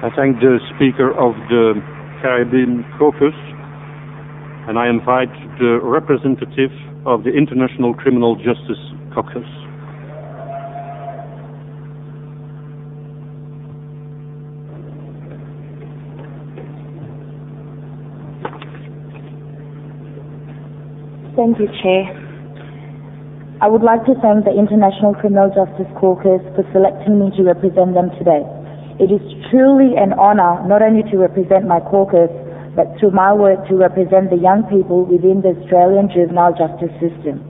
I thank the Speaker of the Caribbean Caucus, and I invite the representative of the International Criminal Justice Caucus. Thank you, Chair. I would like to thank the International Criminal Justice Caucus for selecting me to represent them today. It is truly an honor not only to represent my caucus, but through my work to represent the young people within the Australian juvenile justice system.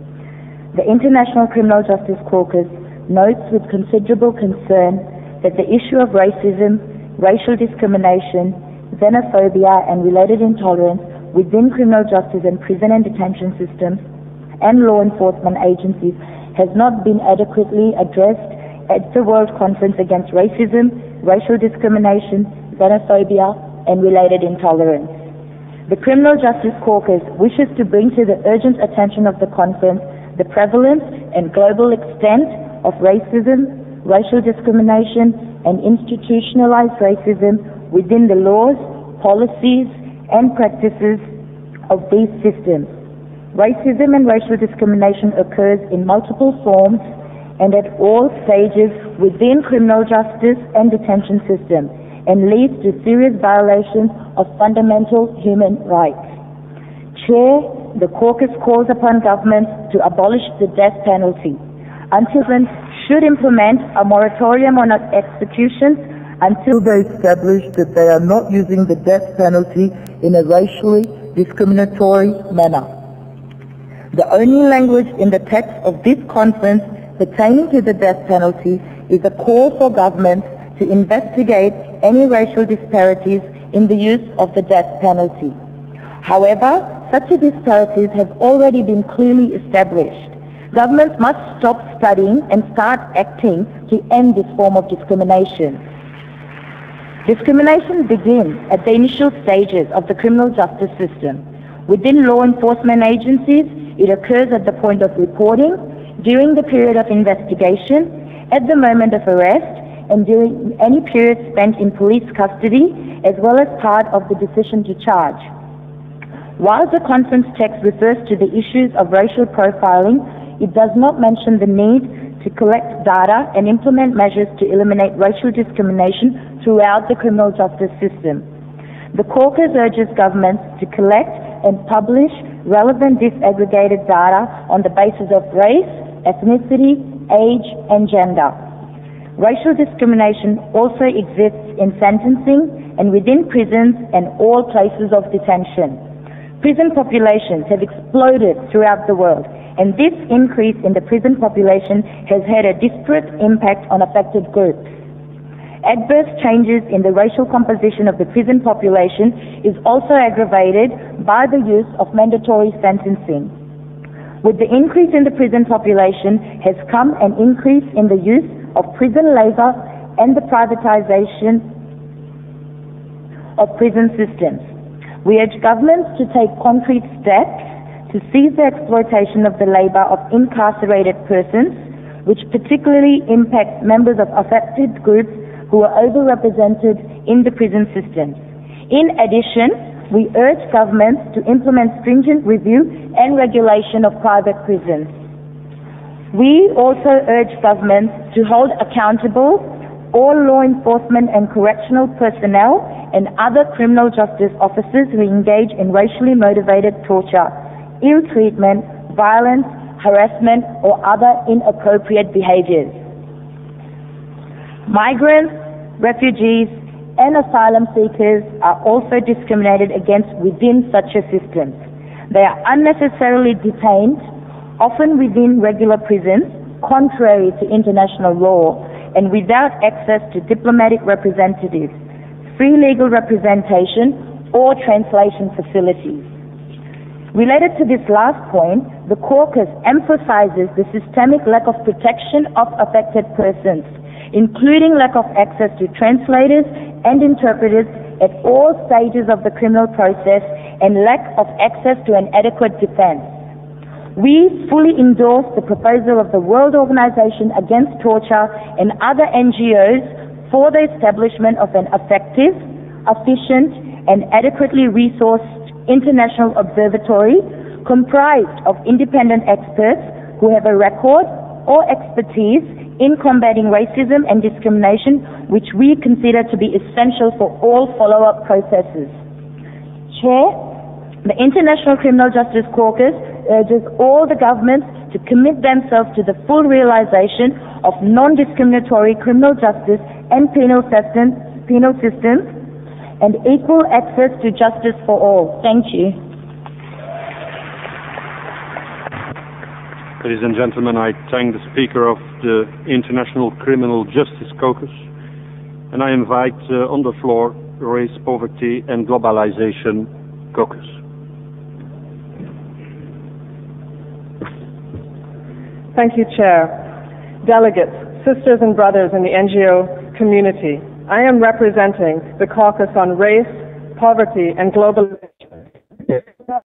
The International Criminal Justice Caucus notes with considerable concern that the issue of racism, racial discrimination, xenophobia and related intolerance within criminal justice and prison and detention systems and law enforcement agencies has not been adequately addressed at the World Conference Against Racism, Racial Discrimination, Xenophobia and Related Intolerance. The Criminal Justice Caucus wishes to bring to the urgent attention of the conference the prevalence and global extent of racism, racial discrimination and institutionalized racism within the laws, policies and practices of these systems. Racism and racial discrimination occurs in multiple forms and at all stages within criminal justice and detention systems and leads to serious violations of fundamental human rights. Chair, the caucus calls upon governments to abolish the death penalty. Until then, should implement a moratorium on executions until they establish that they are not using the death penalty in a racially discriminatory manner. The only language in the text of this conference pertaining to the death penalty is a call for governments to investigate any racial disparities in the use of the death penalty. However, such disparities have already been clearly established. Governments must stop studying and start acting to end this form of discrimination. Discrimination begins at the initial stages of the criminal justice system. Within law enforcement agencies, it occurs at the point of reporting, during the period of investigation, at the moment of arrest, and during any period spent in police custody, as well as part of the decision to charge. While the conference text refers to the issues of racial profiling, it does not mention the need to collect data and implement measures to eliminate racial discrimination throughout the criminal justice system. The caucus urges governments to collect and publish relevant disaggregated data on the basis of race, ethnicity, age, and gender. Racial discrimination also exists in sentencing and within prisons and all places of detention. Prison populations have exploded throughout the world, and this increase in the prison population has had a disparate impact on affected groups. Adverse changes in the racial composition of the prison population is also aggravated by the use of mandatory sentencing. With the increase in the prison population has come an increase in the use of prison labor and the privatization of prison systems. We urge governments to take concrete steps to cease the exploitation of the labor of incarcerated persons, which particularly impacts members of affected groups who are overrepresented in the prison systems. In addition, we urge governments to implement stringent review and regulation of private prisons. We also urge governments to hold accountable all law enforcement and correctional personnel and other criminal justice officers who engage in racially motivated torture, ill treatment, violence, harassment, or other inappropriate behaviors. Migrants, refugees, and asylum seekers are also discriminated against within such a system. They are unnecessarily detained, often within regular prisons, contrary to international law, and without access to diplomatic representatives, free legal representation, or translation facilities. Related to this last point, the caucus emphasizes the systemic lack of protection of affected persons, including lack of access to translators and interpreters at all stages of the criminal process and lack of access to an adequate defense. We fully endorse the proposal of the World Organization Against Torture and other NGOs for the establishment of an effective, efficient, and adequately resourced international observatory comprised of independent experts who have a record or expertise in combating racism and discrimination, which we consider to be essential for all follow-up processes. Chair, the International Criminal Justice Caucus urges all the governments to commit themselves to the full realization of non-discriminatory criminal justice and penal systems and equal access to justice for all. Thank you. Ladies and gentlemen, I thank the Speaker of the International Criminal Justice Caucus, and I invite on the floor Race, Poverty and Globalization Caucus. Thank you, Chair. Delegates, sisters and brothers in the NGO community, I am representing the Caucus on Race, Poverty and Globalization.